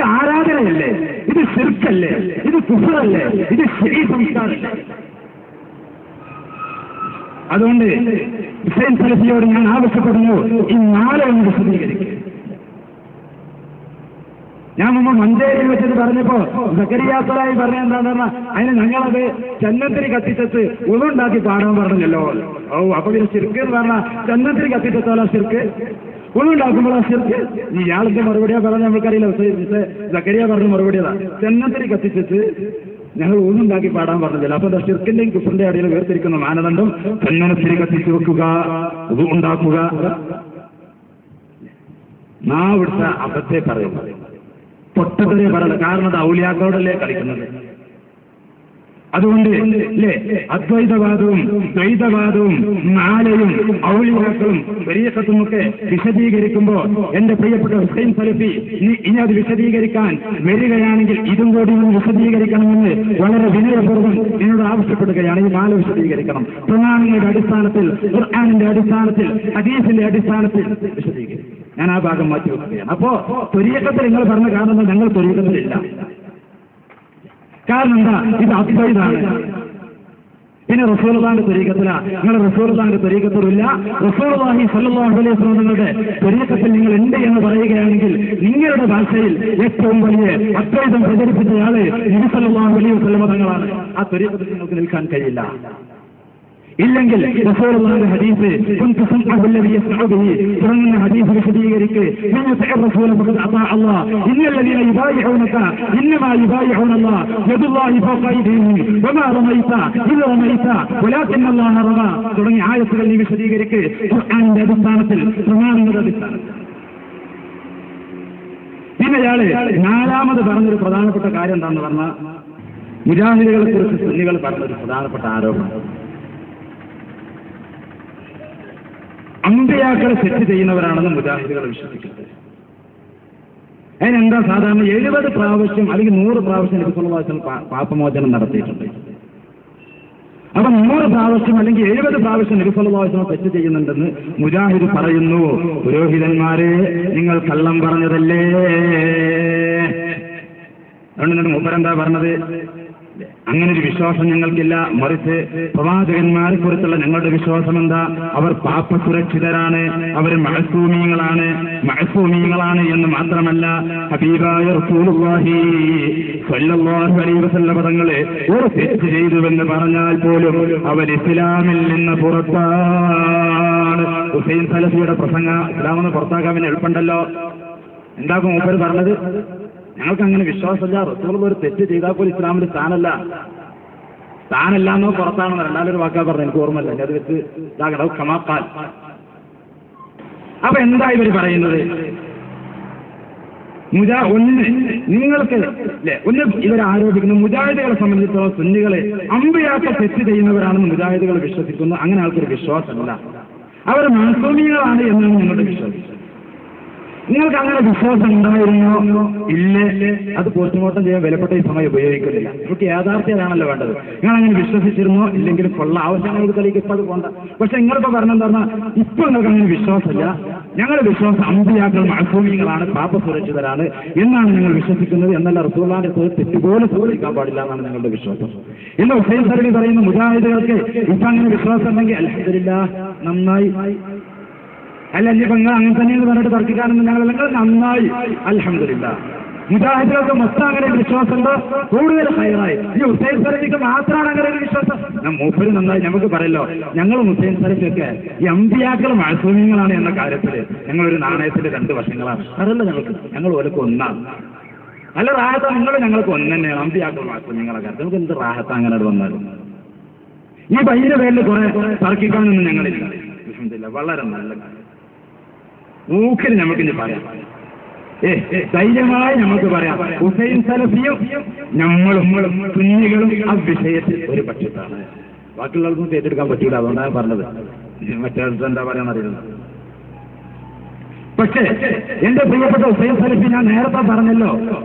ഇത് ആരാധനയല്ലേ? ഇത് ശിർക്കല്ലേ? ഇത് കുഫ്റല്ലേ? ഇത് ശരീഅ സംസ്കാരമല്ലേ? അതുകൊണ്ട് ഹുസൈൻ സലഫിയോട് ഞാൻ ആവശ്യപ്പെടുന്നു, ഈ 4 ഒന്ന് വിശദീകരിക്കും. ഞാൻ മുമ്പ് മഞ്ചേരിയിൽ വെച്ചിട്ട് പറഞ്ഞപ്പോ സക്കരിയാത്തലായി പറഞ്ഞ എന്താന്ന് പറഞ്ഞാൽ അതിന് ഞങ്ങളത് ചന്ദനത്തിരി കത്തിച്ചത്ത് ഉളുണ്ടാക്കി പാടാൻ പറഞ്ഞല്ലോ. അപ്പൊ പിന്നെ ശിർക്ക് എന്ന് പറഞ്ഞാൽ ചന്ദനത്തിരി കത്തിച്ചത്തോല ശിർക്ക്, ഉളുണ്ടാക്കുമ്പോഴാ ശിർക്ക്. ഇയാളുടെ മറുപടിയാ പറഞ്ഞ നമുക്കറിയില്ല. സക്കരിയ പറഞ്ഞ മറുപടിയതാ, ചന്ദനത്തിരി കത്തിച്ചിട്ട് ഞങ്ങൾ ഒന്നുണ്ടാക്കി പാടാൻ പറഞ്ഞില്ല. അപ്പൊ ഷിർക്കിന്റെയും കുഫറിന്റെ അടിയിൽ വേർതിരിക്കുന്ന മാനദണ്ഡം ചന്ദനത്തിരി കത്തിച്ചു വെക്കുക, ഇത് ഉണ്ടാക്കുക. നാവിടുത്തെ അബദ്ധത്തെ പറയുന്നത്, പൊട്ടത്തരെ പറയുന്നത്. കാരണം അത് ഔലിയാക്കളോടല്ലേ കളിക്കുന്നത്. അതുകൊണ്ട് അല്ലേ അദ്വൈതവാദവും ദ്വൈതവാദവും മാലയും ഔലിയാക്കളും ശരീഅത്തുമൊക്കെ വിശദീകരിക്കുമ്പോൾ എന്റെ പ്രിയപ്പെട്ട ഹുസൈൻ സലഫി ഇനി അത് വിശദീകരിക്കാൻ വരികയാണെങ്കിൽ ഇതും കൂടി വിശദീകരിക്കണമെന്ന് വളരെ വിനയപൂർവ്വം എന്നോട് ആവശ്യപ്പെടുകയാണ്. ഈ മാല വിശദീകരിക്കണം. പ്രമാണങ്ങളുടെ അടിസ്ഥാനത്തിൽ, ഖുർആനിന്റെ അടിസ്ഥാനത്തിൽ, ഹദീസിന്റെ അടിസ്ഥാനത്തിൽ വിശദീകരിക്കും. ഞാൻ ആ ഭാഗം മാറ്റി വെക്കുകയാണ്. അപ്പോ ത്വരീഖത്തിൽ നിങ്ങൾ പറഞ്ഞ കാരണം ഞങ്ങൾ ത്വരീഖത്തിലില്ല. കാരണം എന്താ? ഇത് അദ്വൈതാണ്. പിന്നെ റസൂലുള്ളാഹിന്റെ ത്വരീഖത്തിലാ. നിങ്ങൾ റസൂലുള്ളാഹിന്റെ ത്വരീഖത്തിലില്ല. റസൂലുള്ളാഹി സ്വല്ലല്ലാഹു അലൈഹി വസല്ലം നിങ്ങളുടെ ത്വരീഖത്തിൽ നിങ്ങൾ ഉണ്ട് എന്ന് പറയുകയാണെങ്കിൽ നിങ്ങളുടെ ഭാഷയിൽ ഏറ്റവും വലിയ അദ്വൈതം പ്രചരിപ്പിച്ചയാള് നബി സ്വല്ലല്ലാഹു അലൈഹി വസല്ലം തങ്ങളാണ്. ആ ത്വരീഖത്തിൽ നിങ്ങൾക്ക് നിൽക്കാൻ കഴിയില്ല. ഇല്ലെങ്കിൽ റസൂലുള്ളാഹിന്റെ ഹദീസ് കുൻതു സംഅഹു അല്ലദീ യസ്മഉ ബിഹി തുടങ്ങുന്ന ഹദീസ് വിശദീകരിക്ക് മൻ യതഅ റസൂല ഫഖദ് അതാഅ അല്ലാഹ് ഇന്നല്ലദീന യുബായിഉനക ഇന്നമാ യുബായിഉന അല്ലാഹ് യദുല്ലാഹി ഫൗക അയ്ദിഹിം വമാ റമൈത ഇദ് റമൈത വലാകിന്ന അല്ലാഹ റമ തുടങ്ങിയ ആയത്തുകൾ നീ വിശദീകരിക്ക് ഖുർആനിന്റെ അടിസ്ഥാനത്തിൽ, പ്രമാണങ്ങളുടെ അടിസ്ഥാനത്തിൽ. പിന്നെ ഇയാള് 4ാമത് പറഞ്ഞൊരു പ്രധാനപ്പെട്ട കാര്യം എന്താണെന്ന് പറഞ്ഞാൽ മുജാഹിദുകളെ കുറിച്ച് സുന്നികൾ പറഞ്ഞൊരു പ്രധാനപ്പെട്ട ആരോപണം, അമ്പിയാക്കളെ തെറ്റ് ചെയ്യുന്നവരാണെന്ന് മുജാഹിദുകൾ വിശ്വസിക്കുന്നത്. അതിനെന്താ സാധാരണ 70 പ്രാവശ്യം അല്ലെങ്കിൽ 100 പ്രാവശ്യം നബി സല്ലല്ലാഹു അലൈഹി വസല്ലം പാപമോചനം നടത്തിയിട്ടുണ്ട്. അപ്പൊ 100 പ്രാവശ്യം അല്ലെങ്കിൽ 70 പ്രാവശ്യം നബി സല്ലല്ലാഹു അലൈഹി വസല്ലം തെറ്റ് ചെയ്യുന്നുണ്ടെന്ന് മുജാഹിദ് പറയുന്നു. പുരോഹിതന്മാരെ, നിങ്ങൾ കള്ളം പറഞ്ഞതല്ലേ? അതുകൊണ്ട് മൂപ്പരെന്താ പറഞ്ഞത്? അങ്ങനൊരു വിശ്വാസം ഞങ്ങൾക്കില്ല. മറിച്ച് പ്രവാചകന്മാരെ കുറിച്ചുള്ള ഞങ്ങളുടെ വിശ്വാസം എന്താ? അവർ പാപസുരക്ഷിതരാണ്, അവർ മഅസൂമീങ്ങളാണ് എന്ന് മാത്രമല്ല, ഹബീബായ റസൂലുള്ളാഹി സ്വല്ലല്ലാഹു അലൈഹി വസല്ലം തങ്ങളെ ഒരു തെറ്റ് ചെയ്തുവെന്ന് പറഞ്ഞാൽ പോലും അവർ ഇസ്ലാമിൽ നിന്ന് പുറത്താണ്. ഹുസൈൻ സലഫിയുടെ പ്രസംഗം ഇസ്ലാമെന്ന് പുറത്താക്കാൻ പിന്നെ എളുപ്പമുണ്ടല്ലോ. എന്താക്കും മൂപ്പർ പറഞ്ഞത്? ഞങ്ങൾക്ക് അങ്ങനെ വിശ്വാസമില്ല. റസൂലുള്ളാഹി ഒരു തെറ്റ് ചെയ്താൽ പോലും ഇസ്ലാമിന്റെ സ്ഥാനല്ലാന്നോ പുറത്താണെന്നോ രണ്ടാലൊരു വാക്കാ പറഞ്ഞു, എനിക്ക് ഓർമ്മയില്ല. അത് വെച്ച് ഇതാകണം ഖമാഖാൽ. അപ്പൊ എന്താ ഇവർ പറയുന്നത്? നിങ്ങൾക്ക് അല്ലെ ഇവർ ആരോപിക്കുന്നു മുജാഹിദുകളെ സംബന്ധിച്ചിടത്തോളം സുന്നികളെ അമ്പിയാക്കൾ തെറ്റ് ചെയ്യുന്നവരാണെന്ന് മുജാഹിദുകൾ വിശ്വസിക്കുന്നു. അങ്ങനെ ആൾക്കൊരു വിശ്വാസമില്ല. അവർ മാസൂമികളാണ് എന്നാണ് ഞങ്ങളുടെ വിശ്വാസം. നിങ്ങൾക്ക് അങ്ങനെ വിശ്വാസം ഉണ്ടായിരുന്നോ? ഇല്ലേ. അത് പോസ്റ്റ്മോർട്ടം ചെയ്യാൻ വിലപ്പെട്ട ഈ സമയം ഉപയോഗിക്കുന്നില്ല. നമുക്ക് യാഥാർത്ഥ്യമാണല്ലോ വേണ്ടത്. നിങ്ങൾ അങ്ങനെ വിശ്വസിച്ചിരുന്നോ? ഇല്ലെങ്കിൽ കൊള്ള ആവശ്യങ്ങൾക്ക് തെളിയിക്കും. ഇപ്പം അത് പോണ്ട. പക്ഷെ നിങ്ങളിപ്പോൾ പറഞ്ഞെന്താ പറഞ്ഞാൽ ഇപ്പൊ നിങ്ങൾക്ക് അങ്ങനെ വിശ്വാസമില്ല. ഞങ്ങളുടെ വിശ്വാസം അമ്പിയാക്കൾ മഅസൂമികളാണ്, പാപസുരക്ഷിതരാണ് എന്നാണ് ഞങ്ങൾ വിശ്വസിക്കുന്നത്. എന്നല്ല റസൂലുള്ളാഹിന്റെ തെറ്റുപോലെ ചോദിക്കാൻ പാടില്ല എന്നാണ് ഞങ്ങളുടെ വിശ്വാസം. ഇന്ന് ഹുസൈൻ സലഫി പറയുന്ന മുജാഹിദുകൾക്ക് ഇപ്പൊ അങ്ങനെ വിശ്വാസം ഉണ്ടെങ്കിൽ അൽഹംദുലില്ലാഹ് നന്നായി. അല്ല ഇനിയിപ്പോ നിങ്ങൾ അങ്ങനെ തന്നെയെന്ന് പറഞ്ഞിട്ട് തർക്കിക്കാനൊന്നും ഞങ്ങൾ നന്നായി, അൽഹംദുലില്ലാഹ്. മുജാഹിദുകൾക്ക് മൊത്തം അങ്ങനെ ഒരു വിശ്വാസമുണ്ടോ? കൂടുതൽ ഹൈറായി. ഈ ഹുസൈൻ സലഫിക്ക് മാത്രമാണ് അങ്ങനെ ഒരു വിശ്വാസം. മൂപ്പര് നന്നായി. നമുക്ക് പറയല്ലോ, ഞങ്ങളും ഹുസൈൻ സലഫിയൊക്കെ ഈ അമ്പിയാക്കൾ മഅസൂമികളാണ് എന്ന കാര്യത്തിൽ ഞങ്ങളൊരു നാണയത്തിന്റെ 2 വശങ്ങളാണ്. അതല്ല ഞങ്ങൾ ഓലക്ക് ഒന്നാണ്. നല്ല റാഹത്ത നിങ്ങൾ ഞങ്ങൾക്ക് ഒന്ന് തന്നെയാണ്. അമ്പിയാക്കൾ മഅസൂമികളെ കാര്യത്തിൽ നമുക്ക് എന്ത് റാഹത്ത അങ്ങനെ വന്നാലും. ഈ ബൈന്റെ പേരിൽ കുറെ തർക്കിക്കാനൊന്നും ഞങ്ങളില്ല. അൽഹംദുലില്ലാഹ് വളരെ നല്ല കാര്യം. മൂക്കിൽ നമുക്കിനി പറയാം, ധൈര്യമായി നമുക്ക് പറയാം, ഹുസൈൻ സലഫിയും നമ്മളും സുന്നികളും ആ വിഷയത്തിൽ ഒരു പക്ഷത്താണ്. ബാക്കിയുള്ളവർക്കും ഏറ്റെടുക്കാൻ പറ്റൂല. അതുകൊണ്ടാണ് പറഞ്ഞത്. മറ്റേ എന്താ പറയാന്നറിയുന്നത്. പക്ഷേ എന്റെ പ്രിയപ്പെട്ട ഹുസൈൻ സലഫി, ഞാൻ നേരത്തെ പറഞ്ഞല്ലോ,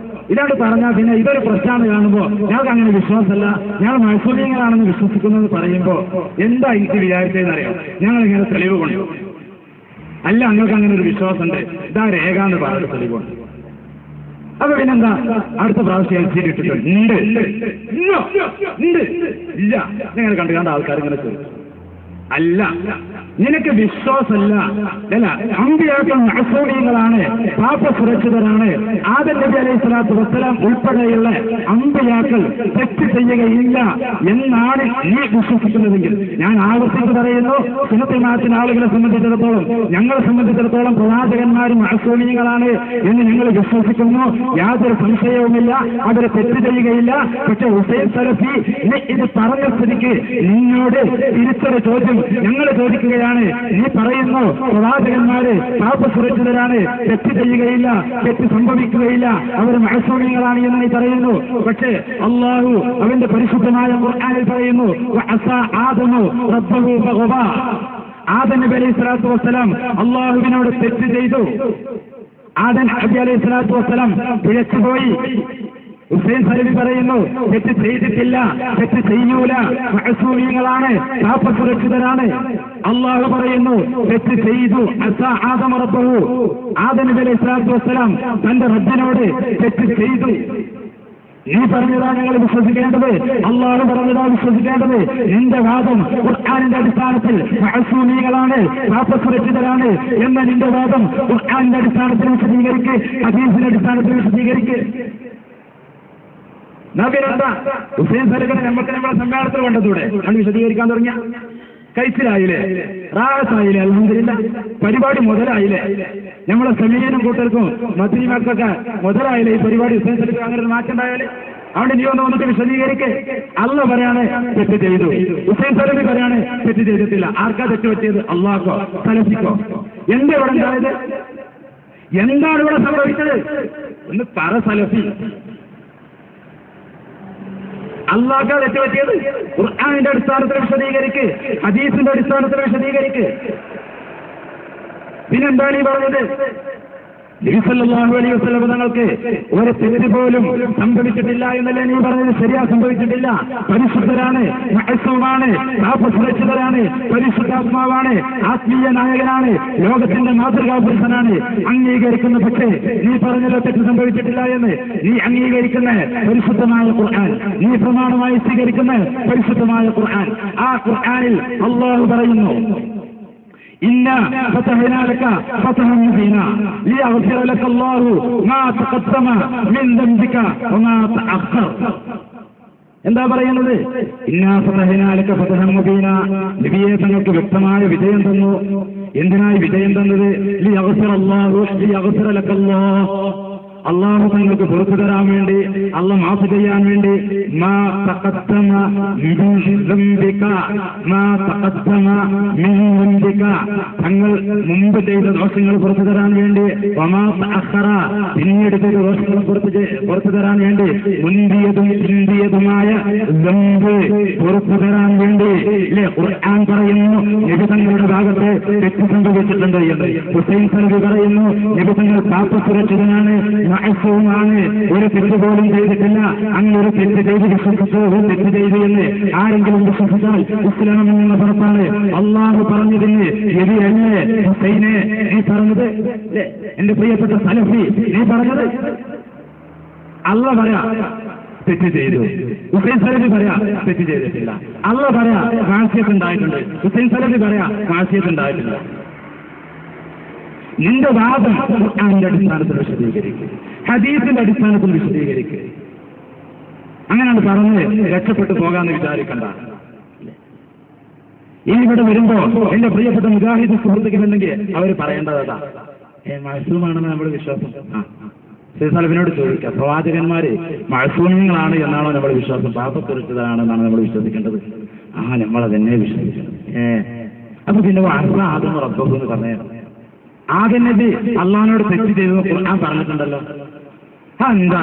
ഇതാണ് പറഞ്ഞാൽ പിന്നെ ഇതൊരു പ്രശ്നമാണ് കാണുമ്പോൾ ഞങ്ങൾക്ക് അങ്ങനെ വിശ്വാസമല്ല, ഞങ്ങൾ മഅസൂമികളാണെന്ന് വിശ്വസിക്കുന്നത് പറയുമ്പോൾ എന്താ എനിക്ക് വിചാരിച്ചതെന്നറിയാം? ഞങ്ങളിങ്ങനെ തെളിവ് കൊണ്ടു. അല്ല, നിങ്ങൾക്ക് അങ്ങനെ ഒരു വിശ്വാസമുണ്ട്, ഇതാ രേഖ എന്ന് പറഞ്ഞിട്ട് തെളിവുണ്ട്. അപ്പൊ പിന്നെന്താ അടുത്ത പ്രാവശ്യം LCD ഇട്ടിട്ടുണ്ട് ഉണ്ട് ഇല്ല ഇങ്ങനെ കണ്ട ആൾക്കാർ ഇങ്ങനെ ചോദിച്ചു. അല്ല, നിനക്ക് വിശ്വാസമല്ല. അല്ല, അമ്പിയാക്കൾ മഅസൂമികളാണ്, പാപസുരക്ഷിതരാണ്. ആദം നബി അലൈഹി സ്വലാത്തു വസ്സലാം ഉൾപ്പെടെയുള്ള അമ്പിയാക്കൾ തെറ്റ് ചെയ്യുകയില്ല എന്നാണ് നീ വിശ്വസിക്കുന്നതെങ്കിൽ, ഞാൻ ആവർത്തിച്ച് പറയുന്നു, സുന്നത്തുൽ ജമാഅത്തിന്റെ ആളുകളെ സംബന്ധിച്ചിടത്തോളം, ഞങ്ങളെ സംബന്ധിച്ചിടത്തോളം പ്രവാചകന്മാരും മഅസൂമികളാണ് എന്ന് ഞങ്ങൾ വിശ്വസിക്കുന്നു. യാതൊരു സംശയവുമില്ല, അവരെ തെറ്റ് ചെയ്യുകയില്ല. പക്ഷെ ഹുസൈൻ സലഫി ഇത് പറഞ്ഞ സ്ഥിതിക്ക് നിന്നോട് തിരിച്ചൊരു ചോദ്യം ഞങ്ങൾ ചോദിക്കുകയാണ്. നീ പറയുന്നു പ്രവാചകന്മാര് പാപസുരക്ഷിതരാണ്, തെറ്റ് ചെയ്യുകയില്ല, തെറ്റ് സംഭവിക്കുകയില്ല, അവർ മഅസൂമികളാണ് എന്ന് നീ പറയുന്നു. പക്ഷേ അല്ലാഹു അവന്റെ പരിശുദ്ധമായ ഖുർആനിൽ പറയുന്നു, ആദം നബി അലൈഹി സ്വലാത്തു വസ്സലാം അല്ലാഹുവിനോട് തെറ്റ് ചെയ്തു. ആദം നബി അലൈഹി സ്വലാത്തു വസ്സലാം പിഴച്ചുപോയി. ഹുസൈൻ സലഫി പറയുന്നു തെറ്റ് ചെയ്തിട്ടില്ല, തെറ്റ് ചെയ്യൂല, മഅസൂമികളാണ്, പാപസുരക്ഷിതരാണ്. അല്ലാഹു പറയുന്നു തെറ്റ് ചെയ്തു. ആദം റബ്ബഹു, ആദം നബി അലൈഹി സ്വലാത്തു വസ്സലാം തന്റെ റബ്ബിനോട് തെറ്റ് ചെയ്തു. നീ പറഞ്ഞതാണ് ഞങ്ങൾ വിശ്വസിക്കേണ്ടത്, അല്ലാഹു പറഞ്ഞതാണ് വിശ്വസിക്കേണ്ടത്. നിന്റെ വാദം ഖുർആനിന്റെ അടിസ്ഥാനത്തിൽ മഅസൂമികളാണ്, പാപസുരക്ഷിതരാണ് എന്ന നിന്റെ വാദം ഖുർആനിന്റെ അടിസ്ഥാനത്തിൽ വിശദീകരിക്ക്, ഹദീസിന്റെ അടിസ്ഥാനത്തിൽ വിശദീകരിക്ക്. ഹുസൈൻ സലഫിനെ നമുക്ക് നമ്മളെ സമ്മേളനത്തിൽ കണ്ടതൂടെ അത് വിശദീകരിക്കാൻ തുടങ്ങിയ കഴിച്ചിലായില്ലേ, റാഹത്തായില്ലേ, അൽഹംദുലില്ലാഹ് പരിപാടി മുതലായില്ലേ, നമ്മളെ സമീനും കൂട്ടർക്കും മദ്രീമക്കൊക്കെ മുതലായില്ലേ ഈ പരിപാടി. ഹുസൈൻ സലഫി അങ്ങനെ ഒരു മാറ്റം ഉണ്ടായാലേ അവിടെ നീ ഒന്ന് വന്നിട്ട് വിശദീകരിക്ക്. അള്ളാഹ് പറയാണ് തെറ്റ് ചെയ്തു, ഹുസൈൻ സലഫി പറയാണ് തെറ്റ് ചെയ്തിട്ടില്ല. ആർക്കാ തെറ്റ് പറ്റിയത്? അള്ളാഹ്ക്കോ സലഫിക്കോ? എന്താ ഇവിടെ ഉണ്ടായത്? എന്താണ് ഇവിടെ സംഭവിച്ചത്? ഒന്ന് പറ സലഫി. അല്ലാഹ്ക്കാ തെറ്റ് പറ്റിയത്? ഖുർആനിന്റെ അടിസ്ഥാനത്തിൽ വിശദീകരിക്ക്, ഹദീസിന്റെ അടിസ്ഥാനത്തിൽ വിശദീകരിക്ക്. പിന്നെന്താണ് ഈ പറഞ്ഞത്? നബി സല്ലല്ലാഹു അലൈഹി വസല്ലം തങ്ങൾക്ക് ഒരു തെറ്റ് പോലും സംഭവിച്ചിട്ടില്ല എന്നല്ലേ നീ പറഞ്ഞത്? ശരിയാ, സംഭവിച്ചിട്ടില്ല. പരിശുദ്ധരാണ്, മഅസൂമാണ്, പാപസുരക്ഷിതരാണ്, പരിശുദ്ധാത്മാവാണ്, ആത്മീയ നായകനാണ്, ലോകത്തിന്റെ മാതൃകാ പുരുഷനാണ് അംഗീകരിക്കുന്ന. പക്ഷേ നീ പറഞ്ഞല്ലോ തെറ്റ് സംഭവിച്ചിട്ടില്ല എന്ന്. നീ അംഗീകരിക്കുന്ന പരിശുദ്ധമായ ഖുർആൻ, നീ പ്രമാണമായി സ്വീകരിക്കുന്ന പരിശുദ്ധമായ ഖുർആൻ, ആ ഖുർആനിൽ അല്ലാഹു പറയുന്നു إنا فتحنا لك فتحا مبينا ليغفر لك الله ما تقدم من ذنبك وما تأخر. എന്താ പറയുന്നത്? ഇന്നാ ഫതഹ്നാ ലക ഫതഹൻ മുബീന, നബിയെ തങ്ങൾക്ക് വ്യക്തമായ വിജയം തന്നു. എന്തിനായി വിജയം തന്നത്? ലിയഗ്ഫിറ ലകല്ലാഹ്, അള്ളാഹു തങ്ങൾക്ക് പുറത്തു തരാൻ വേണ്ടി, അള്ളാഹ് മാഫ് ചെയ്യാൻ വേണ്ടി. മാ തഖദ്ദമ മിൻ ദംബിക, മാ തഖദ്ദമ മിൻ ദംബിക, തങ്ങൾ മുമ്പ് ചെയ്ത ദോഷങ്ങൾ പുറത്തു തരാൻ വേണ്ടി. വമാ തഅഖറ, പിന്നീട് ചെയ്ത ദോഷങ്ങൾ പുറത്തു തരാൻ വേണ്ടി. മുന്തിയതും പിന്തിയതുമായ ദംബ് പുറത്തു തരാൻ വേണ്ടി. ഇല്ലേ, ഖുർആൻ പറയുന്നു നബി തങ്ങളുടെ ഭാഗത്ത് തെറ്റ് സംഭവിച്ചിട്ടുണ്ട് എന്ന്. ഹുസൈൻ സലഫി പറയുന്നു നബി തങ്ങൾ പാപസുരക്ഷിതനാണ്, മഅസൂമാണ്, ഒരു തെറ്റ് പോലും ചെയ്തിട്ടില്ല. അങ്ങൊരു തെറ്റ് ചെയ്ത് വിശ്വസിച്ചു, ഒരു തെറ്റ് ചെയ്തു എന്ന് ആരെങ്കിലും വിശ്വസിച്ചാൽ ഇസ്ലാം എന്ന പുറത്താണ്. അള്ളാഹു പറഞ്ഞതിന് എതിരല്ലേ ഹുസൈനെ നീ പറഞ്ഞത്? എന്റെ പ്രിയപ്പെട്ട സലഫി, നീ പറഞ്ഞത്? അല്ലാഹ് പറയാ തെറ്റ് ചെയ്തു, ഹുസൈൻ സലഫി പറയാ തെറ്റ് ചെയ്തിട്ടില്ല. അല്ലാഹ് പറയാ മാസിയത്ത് ഉണ്ടായിട്ടുണ്ട്, ഹുസൈൻ സലഫി പറയാ മാസിയത്ത് ഉണ്ടായിട്ടില്ല. നിന്റെ വാദം ഖുർആനിന്റെ അടിസ്ഥാനത്തിൽ വിശദീകരിക്കുക, ഹദീസിന്റെ അടിസ്ഥാനത്തിൽ വിശദീകരിക്കുക. അങ്ങനെയാണ് പറഞ്ഞ് രക്ഷപ്പെട്ടു പോകാമെന്ന് വിചാരിക്കണ്ട. ഇനി ഇവിടെ വരുമ്പോ എന്റെ പ്രിയപ്പെട്ട മുജാഹിദ് സുഹൃത്തുക്കളുണ്ടെങ്കിൽ അവർ പറയേണ്ടതാ മഅസൂമാണെന്ന് നമ്മുടെ വിശ്വാസം. ഹുസൈൻ സലഫിനോട് ചോദിക്കുക, പ്രവാചകന്മാര് മഅസൂമികളാണ് എന്നാണോ നമ്മുടെ വിശ്വാസം? പാപസുരക്ഷിതരാണെന്നാണ് നമ്മൾ വിശ്വസിക്കേണ്ടത്? നമ്മളതെന്നെ വിശ്വസിക്കണം. അപ്പൊ പിന്നെ ആദം റബ്ബഹു എന്ന് പറഞ്ഞേ, ആദം നബി അള്ളാഹിനോട് തെറ്റ് ചെയ്തെന്ന് ഖുർആൻ പറഞ്ഞിട്ടുണ്ടല്ലോ. എന്താ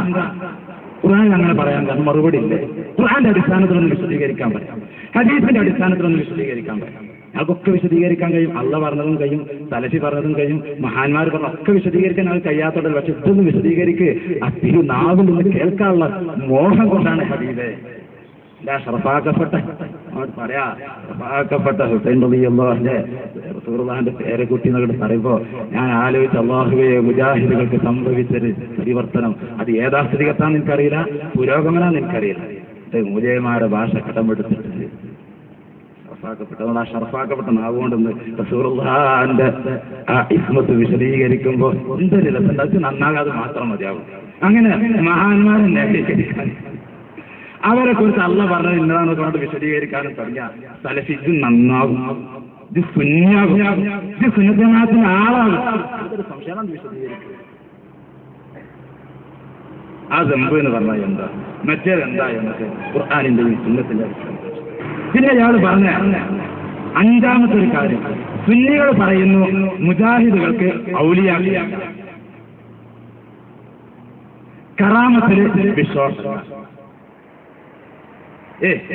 ഖുർആനിൽ അങ്ങനെ പറയാൻ കാരണം മറുപടി ഇല്ലേ? ഖുർആന്റെ അടിസ്ഥാനത്തിലൊന്ന് വിശദീകരിക്കാൻ പറയാം, ഹദീസിന്റെ അടിസ്ഥാനത്തിലൊന്ന് വിശദീകരിക്കാൻ പറയാം. ഞങ്ങൾക്കൊക്കെ വിശദീകരിക്കാൻ കഴിയും, അള്ളാഹ് പറഞ്ഞതും കഴിയും, സലഫി പറഞ്ഞതും കഴിയും, മഹാന്മാർ പറഞ്ഞ ഒക്കെ വിശദീകരിക്കാൻ ഞങ്ങൾക്ക് കഴിയാത്തോണ്ടല്ലോ. പക്ഷെ ഇതൊന്ന് വിശദീകരിക്ക്. ആ നാവിൽ നിന്ന് കേൾക്കാനുള്ള മോഹം കൊണ്ടാണ് ഹബീബേ. ഷറഫാക്കപ്പെട്ട അവിടെ പറയാ പ്രഭാക്കപ്പെട്ട ഹുസൈൻ റളിയല്ലാഹുവിന്റെ റസൂലുള്ളാഹിന്റെ പേരക്കുട്ടി എന്നൊക്കെ പറയുമ്പോ ഞാൻ ആലോചിച്ച് അല്ലാഹുവേ മുജാഹിദുകൾക്ക് സംഭവിച്ചൊരു പരിവർത്തനം അത് യാഥാസ്ഥിതികത്താന്ന് എനിക്കറിയില്ല, പുരോഗമനാന്ന് എനിക്കറിയില്ല. മൂലയന്മാരുടെ ഭാഷ കടമെടുത്തിട്ട് ഷറഫാക്കപ്പെട്ട ഷറഫാക്കപ്പെട്ട നാവുകൊണ്ടെന്ന് റസൂലുള്ളാഹിന്റെ ആ ഇസ്മത്ത് വിശദീകരിക്കുമ്പോൾ എന്തൊരു രസം, അത് നന്നാകാതെ മാത്രം മതിയാവും. അങ്ങനെ മഹാന്മാരെ ന്യായീകരിക്കാൻ അവരെ കുറിച്ച് അള്ളാഹ് പറഞ്ഞത് ഇന്നതാണെന്ന് കൊണ്ട് വിശദീകരിക്കാനും തുടങ്ങിയ സലഫി ഇത് നന്നാകും, ഇത് സുന്നിയാകും, ഇത് സുന്നത്തിന്റെ ആളാകും. അതൊരു സംശയമാണ് വിശദീകരിക്കുക. ആ ദമ്പ് എന്ന് പറഞ്ഞാൽ എന്താ, മറ്റേതെന്താ എന്നൊക്കെ ഖുർആനിന്റെയും സുന്നത്തിന്റെ. പിന്നെ ഇയാൾ പറഞ്ഞ അഞ്ചാമത്തെ ഒരു കാര്യം, സുന്നികൾ പറയുന്നു മുജാഹിദുകൾക്ക് ഔലിയാക്കൾ കറാമത്തിൽ വിശ്വാസം.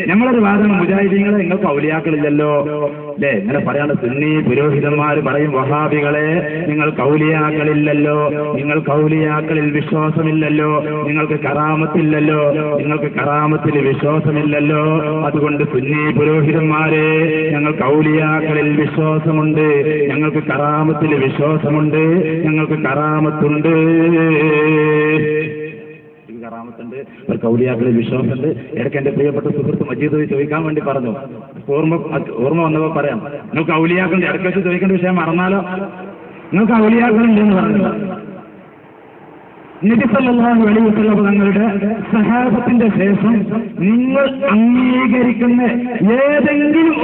നമ്മളൊരു വാദം, മുജാഹിദീങ്ങളെ നിങ്ങൾക്ക് ഔലിയാക്കളില്ലല്ലോ അല്ലേ, ഇങ്ങനെ പറയാണ്. സുന്നി പുരോഹിതന്മാർ പറയും വഹാബികളെ നിങ്ങൾക്ക് ഔലിയാക്കളില്ലല്ലോ, നിങ്ങൾക്ക് ഔലിയാക്കളിൽ വിശ്വാസമില്ലല്ലോ, നിങ്ങൾക്ക് കറാമത്തില്ലല്ലോ, നിങ്ങൾക്ക് കറാമത്തിൽ വിശ്വാസമില്ലല്ലോ, അതുകൊണ്ട് സുന്നി പുരോഹിതന്മാരെ ഞങ്ങൾക്ക് ഔലിയാക്കളിൽ വിശ്വാസമുണ്ട്, ഞങ്ങൾക്ക് കറാമത്തിൽ വിശ്വാസമുണ്ട്, ഞങ്ങൾക്ക് കറാമത്തുണ്ട്, കറാമത്തുണ്ട്, അവർക്ക് ഔലിയാക്കളിൽ വിശ്വാസമുണ്ട്. ഇടയ്ക്ക് എന്റെ പ്രിയപ്പെട്ട സുഹൃത്ത് മജീദ് ചോദിക്കാൻ വേണ്ടി പറഞ്ഞു, ഓർമ്മ വന്നപ്പോൾ പറയാം. നിങ്ങൾക്ക് ഔലിയാക്കളുണ്ട്, ഇടയ്ക്ക് വെച്ച് ചോദിക്കേണ്ട വിഷയം മറന്നാലോ. നിങ്ങൾക്ക് ഔലിയാക്കളുണ്ടെന്ന് പറഞ്ഞു. നബി സല്ലല്ലാഹു അലൈഹി വസല്ലം തങ്ങളുടെ സഹാബത്തിന്റെ ശേഷം നിങ്ങൾ അംഗീകരിക്കുന്ന ഏതെങ്കിലും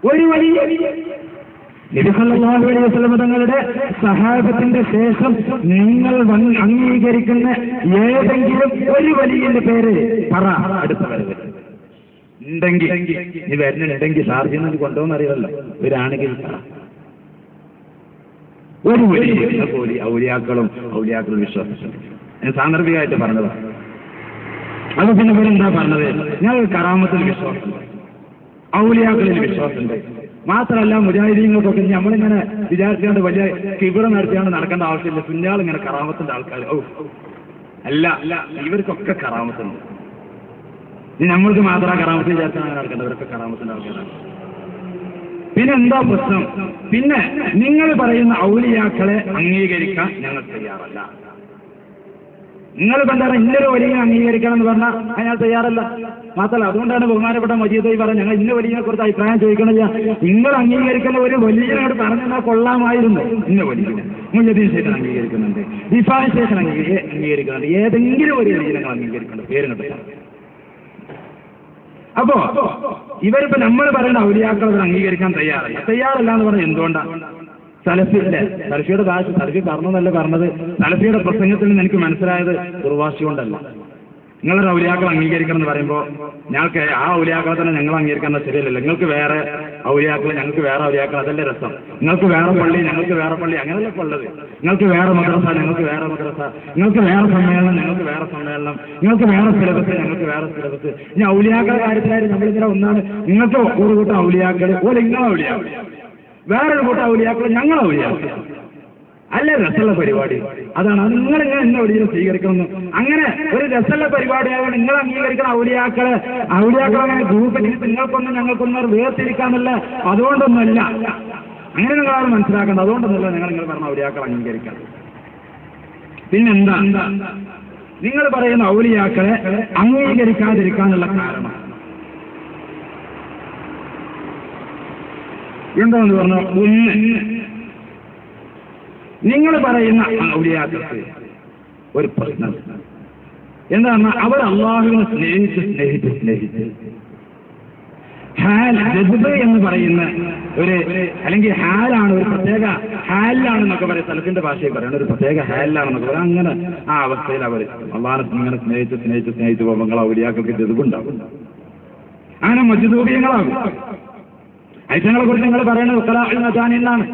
ഒരു വലിയ നബി സല്ലല്ലാഹു അലൈഹി വസല്ലം തങ്ങളുടെ സഹാബത്തിന്റെ ശേഷം നിങ്ങൾ അംഗീകരിക്കുന്ന ഏതെങ്കിലും ഒരു വലിയന്റെ പേര് പറ. അടുത്ത വരവ് ഉണ്ടെങ്കിൽ നീ വരുന്നുണ്ടെങ്കിൽ ഷാർജിൽ നിന്ന് കൊണ്ടുപോകുന്നറിയാമല്ലോ, ഇവരാണെങ്കിൽ ഒരു വലിയ ഔലിയാക്കളും വിശ്വാസം. ഞാൻ സാന്ദർഭികമായിട്ട് പറഞ്ഞതാണ്. അത് പിന്നെ ഇവരെന്താ പറഞ്ഞത്, ഞാൻ കറാമത്തിൽ വിശ്വാസമുണ്ട്, ഔലിയാക്കളിൽ വിശ്വാസമുണ്ട്. മാത്രമല്ല മുജാഹിദീങ്ങൾക്കൊക്കെ നമ്മളിങ്ങനെ വിചാരിച്ചുകൊണ്ട് വലിയ കിബിറ നടത്തിയാണ് നടക്കേണ്ട ആവശ്യമില്ല. സുന്നികൾ ഇങ്ങനെ കറാമത്തിന്റെ ആൾക്കാർ അല്ല, ഇവർക്കൊക്കെ കറാമത്തുണ്ട്. നമ്മൾക്ക് മാത്രം കറാമത്ത് വിചാരിച്ചാണ് നടക്കേണ്ടവരൊക്കെ കറാമത്തിന്റെ ആൾക്കാരാണ്. പിന്നെ എന്താ പ്രശ്നം, പിന്നെ നിങ്ങൾ പറയുന്ന ഔലിയാക്കളെ അംഗീകരിക്കാൻ ഞങ്ങൾ തയ്യാറല്ല. നിങ്ങൾ എന്താണ് ഇന്നൊരു വലിയ അംഗീകരിക്കണം എന്ന് പറഞ്ഞാൽ അയാൾ തയ്യാറല്ല. മാത്രമല്ല അതുകൊണ്ടാണ് ബഹുമാനപ്പെട്ട മജീദ് പറഞ്ഞത് ഞങ്ങൾ ഇന്ന വലിയ കുറിച്ച് അഭിപ്രായം ചോദിക്കണില്ല, നിങ്ങൾ അംഗീകരിക്കുന്ന ഒരു വലിയനോട് പറഞ്ഞാൽ കൊള്ളാമായിരുന്നു. ഇന്ന വലിയ മുജദ്ദീൻ ശേഖൻ അംഗീകരിക്കുന്നുണ്ട്, ദിഫായ് ശേഖൻ അംഗീകരിക്കുന്നുണ്ട്, ഏതെങ്കിലും ഒരു വലിയ ഞങ്ങൾ അംഗീകരിക്കുന്നുണ്ട്, പേര് കണ്ടില്ല. അപ്പോ ഇവരിപ്പോ നമ്മൾ പറയുന്ന ഔലിയാക്കൾ അവർ അംഗീകരിക്കാൻ തയ്യാറല്ല എന്ന് പറഞ്ഞാൽ എന്തുകൊണ്ടാണ്? സലഫിയുടെ ഭാഷ, സലഫി പറഞ്ഞതല്ല പറഞ്ഞത്, സലഫിയുടെ പ്രസംഗത്തിൽ നിന്ന് എനിക്ക് മനസ്സിലായത് ദുർവാശി കൊണ്ടല്ല. നിങ്ങളൊരു ഔലിയാക്കൾ അംഗീകരിക്കണം എന്ന് പറയുമ്പോൾ ഞങ്ങൾക്ക് ആ ഔലിയാക്കളെ തന്നെ ഞങ്ങൾ അംഗീകരിക്കുന്നത് ശരിയല്ലല്ലോ. നിങ്ങൾക്ക് വേറെ ഔലിയാക്കൾ, ഞങ്ങൾക്ക് വേറെ ഔലിയാക്കൾ, അതല്ലേ രസം. നിങ്ങൾക്ക് വേറെ പള്ളി, ഞങ്ങൾക്ക് വേറെ പള്ളി, അങ്ങനെയല്ലേ ഉള്ളത്. നിങ്ങൾക്ക് വേറെ മദ്രസ, ഞങ്ങൾക്ക് വേറെ മദ്രസ, നിങ്ങൾക്ക് വേറെ സമ്മേളനം, ഞങ്ങൾക്ക് വേറെ സമ്മേളനം, നിങ്ങൾക്ക് വേറെ സിലബസ്, ഞങ്ങൾക്ക് വേറെ സിലബസ്. ഇനി ഔലിയാക്കളുടെ കാര്യത്തിലായാലും നമ്മളിങ്ങനെ ഒന്നാണ്. നിങ്ങൾക്ക് ഒരു കൂട്ടം ഔലിയാക്കൾ പോലെ നിങ്ങളെ ഔലിയാക്കൾ, വേറൊരു കൂട്ടം ഔലിയാക്കൾ ഞങ്ങളെ ഔലിയാക്കൾ, അല്ലേ രസമുള്ള പരിപാടി. അതാണ് അത് നിങ്ങളിങ്ങനെ എന്നെ ഒരിക്കലും സ്വീകരിക്കുന്നു. അങ്ങനെ ഒരു രസമുള്ള പരിപാടിയായതുകൊണ്ട് നിങ്ങൾ അംഗീകരിക്കുന്ന ഔലിയാക്കളെ അങ്ങനെ ഗ്രൂപ്പിൽ നിങ്ങൾക്കൊന്നും ഞങ്ങൾക്കൊന്നും വേർതിരിക്കാന്നല്ല, അതുകൊണ്ടൊന്നുമല്ല. അങ്ങനെ നിങ്ങളാണ് മനസ്സിലാക്കേണ്ടത്. അതുകൊണ്ടൊന്നുമല്ല നിങ്ങൾ പറഞ്ഞ ഔലിയാക്കൾ അംഗീകരിക്കണം. പിന്നെന്താ നിങ്ങൾ പറയുന്ന ഔലിയാക്കളെ അംഗീകരിക്കാതിരിക്കാനുള്ള കാരണം എന്താണെന്ന് പറഞ്ഞാൽ, ഒന്ന്, നിങ്ങൾ പറയുന്ന ഔലിയാക്കൾക്ക് ഒരു പ്രശ്നം എന്താണ്, അവർ അള്ളാഹുവിനെ സ്നേഹിച്ച് ജസ്ബ് എന്ന് പറയുന്ന ഒരു, അല്ലെങ്കിൽ ഹാലാണ്, ഒരു പ്രത്യേക ഹാലിലാണെന്നൊക്കെ പറയും. സ്ഥലത്തിന്റെ ഭാഷയിൽ പറയണം, ഒരു പ്രത്യേക ഹാലിലാണെന്നൊക്കെ പറയാം. അങ്ങനെ ആ അവസ്ഥയിൽ അവർ അള്ളാഹിനെ ഇങ്ങനെ സ്നേഹിച്ച് പോകുമ്പോൾ നിങ്ങൾ ഔലിയാക്കൾക്ക് ജസ്ബുണ്ടാകും. അങ്ങനെ മജ്ദൂബിയങ്ങളാകും. ഐറ്റങ്ങളെ കുറിച്ച് നിങ്ങൾ പറയുന്നത് എന്നാണ്.